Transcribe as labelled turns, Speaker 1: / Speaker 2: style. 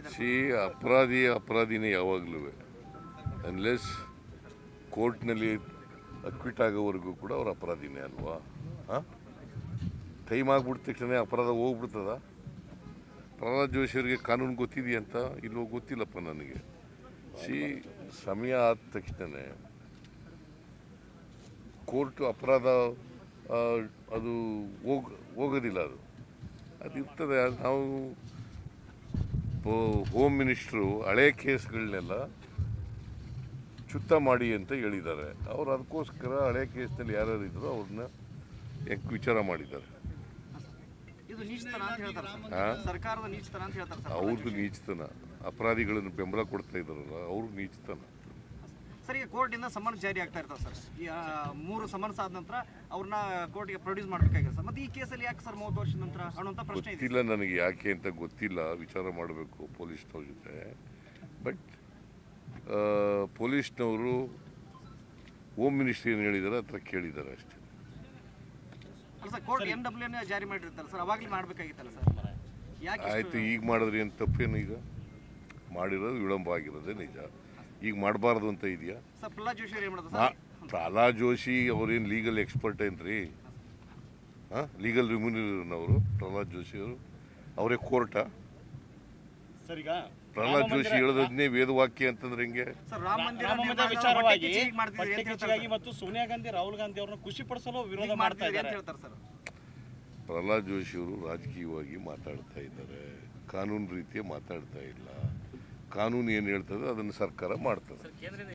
Speaker 1: ಹೇಳಿದ್ದಾರೆ. ಅಪರಾಧಿನೇ ಯಾವಾಗಲೂ ಅನ್ಲೆಸ್ ಕೋರ್ಟ್ನಲ್ಲಿ ಅಕ್ವಿಟ್ ಆಗೋವರೆಗೂ ಕೂಡ ಅವ್ರು ಅಪರಾಧಿನೇ ಅಲ್ವಾ? ಟೈಮ್ ಆಗ್ಬಿಟ್ಟ ತಕ್ಷಣ ಅಪರಾಧ ಹೋಗ್ಬಿಡ್ತದ? ಪ್ರಹ್ಲಾದ್ ಜೋಶಿ ಅವರಿಗೆ ಕಾನೂನು ಗೊತ್ತಿದೆಯಂತ ಇಲ್ಲೋ ಗೊತ್ತಿಲ್ಲಪ್ಪ ನನಗೆ. ಸಮಯ ಆದ ತಕ್ಷಣ ಕೋರ್ಟು ಅಪರಾಧ ಅದು ಹೋಗೋದಿಲ್ಲ, ಅದು ಇರ್ತದೆ. ನಾವು ಹೋಮ್ ಮಿನಿಸ್ಟ್ರು ಹಳೆ ಕೇಸ್ಗಳನ್ನೆಲ್ಲ ಚುತ್ತ ಮಾಡಿ ಅಂತ ಹೇಳಿದ್ದಾರೆ. ಅವರು ಅದಕ್ಕೋಸ್ಕರ ಹಳೆ ಕೇಸ್ನಲ್ಲಿ ಯಾರ್ಯಾರು ಇದ್ರು ಅವ್ರನ್ನ ವಿಚಾರ ಮಾಡಿದ್ದಾರೆ. ಅವ್ರದ್ದು ನೀಚತನ, ಅಪರಾಧಿಗಳನ್ನು ಬೆಂಬಲ ಕೊಡ್ತಾ ಇದ್ದಾರಲ್ಲ ಅವ್ರಿಗೆ ನೀಚತನ.
Speaker 2: ಸರ್, ಈಗ ಕೋರ್ಟಿಂದ ಸಮನ್ಸ್ ಜಾರಿ ಆಗ್ತಾ ಇರ್ತಾವೆ ಸರ್. ಈ 3 ಸಮನ್ಸ್ ಆದ ನಂತರ ಅವ್ರನ್ನ ಕೋರ್ಟ್ಗೆ ಪ್ರೊಡ್ಯೂಸ್ ಮಾಡಬೇಕಾಗಿದೆ ಸರ್. ಮತ್ತೆ ಈ ಕೇಸಲ್ಲಿ ಯಾಕೆ ಸರ್ 30 ವರ್ಷದ ನಂತರ ಅನ್ನುವಂಥ ಪ್ರಶ್ನೆ ಇದೆ.
Speaker 1: ಗೊತ್ತಿಲ್ಲ ನನಗೆ ಯಾಕೆ ಅಂತ ಗೊತ್ತಿಲ್ಲ, ವಿಚಾರ ಮಾಡಬೇಕು ಪೊಲೀಸ್ನವ್ರ ಜೊತೆ. ಬಟ್ ಪೊಲೀಸ್ನವರು ಹೋಮ್ ಮಿನಿಸ್ಟ್ರಿ ಏನು ಹೇಳಿದ್ದಾರೆ ಹತ್ರ ಕೇಳಿದ್ದಾರೆ ಅಷ್ಟೇ.
Speaker 2: ಅಲ್ಲ ಸರ್, ಕೋರ್ಟ್ NWA ಜಾರಿ ಮಾಡಿರ್ತಾರೆ ಸರ್, ಅವಾಗಲೇ ಮಾಡಬೇಕಾಗಿತ್ತಲ್ಲ ಸರ್. ಯಾಕೆ
Speaker 1: ಆಯಿತು, ಈಗ ಮಾಡಿದ್ರಿ ಏನು ತಪ್ಪೇನು? ಈಗ ಮಾಡಿರೋದು ವಿಳಂಬ ಆಗಿರೋದೇ ನಿಜ. ಈಗ ಮಾಡಬಾರ್ದು ಅಂತ ಇದೆಯಾ?
Speaker 2: ಸರ್, ಪ್ರಹ್ಲಾದ್ ಜೋಶಿ ಅವ್ರು ಏನು ಮಾಡೋದು ಸರ್?
Speaker 1: ಪ್ರಹ್ಲಾದ್ ಜೋಶಿ ಅವ್ರೇನು ಲೀಗಲ್ ಎಕ್ಸ್ಪರ್ಟ್ ಏನ್ರಿ? ಲೀಗಲ್ ರಿಮ್ಯೂನರವರು ಪ್ರಹ್ಲಾದ್ ಜೋಶಿ ಅವರು ಅವರೇ ಕೋರ್ಟಾ?
Speaker 3: ಸರ್, ಈಗ
Speaker 1: ಪ್ರಹ್ಲಾದ್ ಜೋಶಿ ಹೇಳೋದನ್ನೇ ವೇದವಾಕ್ಯ ಅಂತಂದ್ರೆ ಹೆಂಗೆ?
Speaker 3: ವಿಚಾರವಾಗಿ ಮತ್ತು ಸೋನಿಯಾ ಗಾಂಧಿ ರಾಹುಲ್ ಗಾಂಧಿ ಅವ್ರನ್ನ ಖುಷಿ ಪಡಿಸಲು ವಿರೋಧ ಮಾಡ್ತಾ ಇದ್ದಾರೆ.
Speaker 1: ಪ್ರಹ್ಲಾದ್ ಜೋಶಿ ಅವರು ರಾಜಕೀಯವಾಗಿ ಮಾತಾಡ್ತಾ ಇದ್ದಾರೆ, ಕಾನೂನು ರೀತಿಯ ಮಾತಾಡ್ತಾ ಇಲ್ಲ. ಕಾನೂನು ಏನು ಹೇಳ್ತದೆ ಅದನ್ನು ಸರ್ಕಾರ ಮಾಡ್ತದೆ.